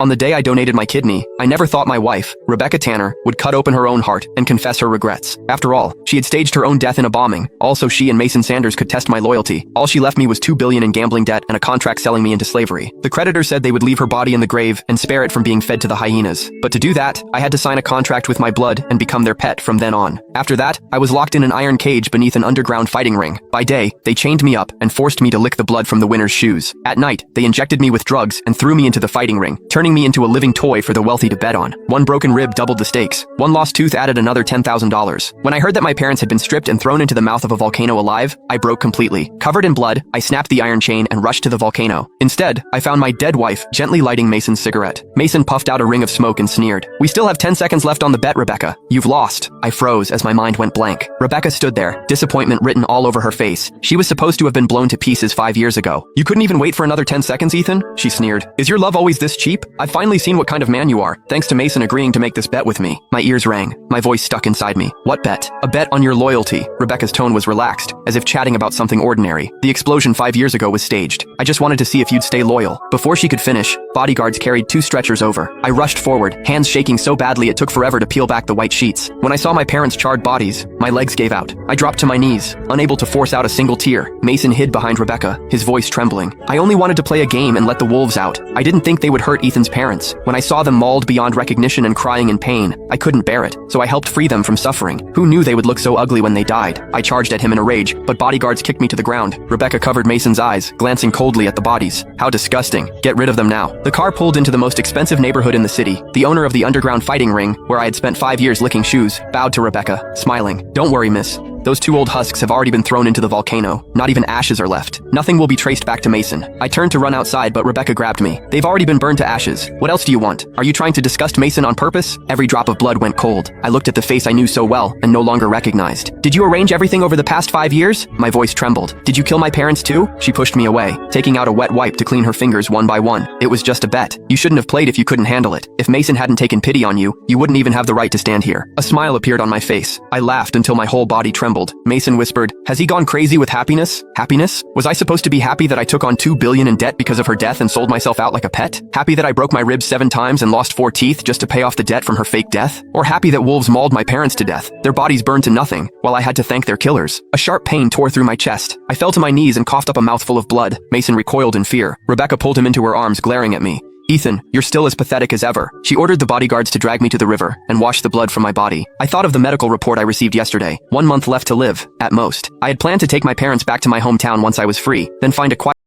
On the day I donated my kidney, I never thought my wife, Rebecca Tanner, would cut open her own heart and confess her regrets. After all, she had staged her own death in a bombing. Also, she and Mason Sanders could test my loyalty. All she left me was $2 billion in gambling debt and a contract selling me into slavery. The creditors said they would leave her body in the grave and spare it from being fed to the hyenas. But to do that, I had to sign a contract with my blood and become their pet from then on. After that, I was locked in an iron cage beneath an underground fighting ring. By day, they chained me up and forced me to lick the blood from the winner's shoes. At night, they injected me with drugs and threw me into the fighting ring, turning me into a living toy for the wealthy to bet on. One broken rib doubled the stakes. One lost tooth added another $10,000. When I heard that my parents had been stripped and thrown into the mouth of a volcano alive, I broke completely. Covered in blood, I snapped the iron chain and rushed to the volcano. Instead, I found my dead wife gently lighting Mason's cigarette. Mason puffed out a ring of smoke and sneered. "We still have 10 seconds left on the bet, Rebecca. You've lost." I froze as my mind went blank. Rebecca stood there, disappointment written all over her face. She was supposed to have been blown to pieces 5 years ago. "You couldn't even wait for another 10 seconds, Ethan?" she sneered. "Is your love always this cheap? I've finally seen what kind of man you are, thanks to Mason agreeing to make this bet with me." My ears rang. My voice stuck inside me. "What bet?" "A bet on your loyalty." Rebecca's tone was relaxed, as if chatting about something ordinary. "The explosion 5 years ago was staged. I just wanted to see if you'd stay loyal." Before she could finish, bodyguards carried 2 stretchers over. I rushed forward, hands shaking so badly it took forever to peel back the white sheets. When I saw my parents' charred bodies, my legs gave out. I dropped to my knees, unable to force out a single tear. Mason hid behind Rebecca, his voice trembling. "I only wanted to play a game and let the wolves out. I didn't think they would hurt Ethan's parents. When I saw them mauled beyond recognition and crying in pain, I couldn't bear it, so I helped free them from suffering. Who knew they would look so ugly when they died?" I charged at him in a rage, but bodyguards kicked me to the ground. Rebecca covered Mason's eyes, glancing coldly at the bodies. "How disgusting. Get rid of them now." The car pulled into the most expensive neighborhood in the city. The owner of the underground fighting ring, where I had spent 5 years licking shoes, bowed to Rebecca, smiling. "Don't worry, miss. Those 2 old husks have already been thrown into the volcano. Not even ashes are left. Nothing will be traced back to Mason." I turned to run outside, but Rebecca grabbed me. "They've already been burned to ashes. What else do you want? Are you trying to disgust Mason on purpose?" Every drop of blood went cold. I looked at the face I knew so well and no longer recognized. "Did you arrange everything over the past 5 years?" My voice trembled. "Did you kill my parents too?" She pushed me away, taking out a wet wipe to clean her fingers one by one. "It was just a bet. You shouldn't have played if you couldn't handle it. If Mason hadn't taken pity on you, you wouldn't even have the right to stand here." A smile appeared on my face. I laughed until my whole body trembled. Mason whispered, "Has he gone crazy with happiness?" Happiness? Was I supposed to be happy that I took on $2 billion in debt because of her death and sold myself out like a pet? Happy that I broke my ribs 7 times and lost 4 teeth just to pay off the debt from her fake death? Or happy that wolves mauled my parents to death, their bodies burned to nothing, while I had to thank their killers? A sharp pain tore through my chest. I fell to my knees and coughed up a mouthful of blood. Mason recoiled in fear. Rebecca pulled him into her arms, glaring at me. "Ethan, you're still as pathetic as ever." She ordered the bodyguards to drag me to the river and wash the blood from my body. I thought of the medical report I received yesterday. 1 month left to live, at most. I had planned to take my parents back to my hometown once I was free, then find a quiet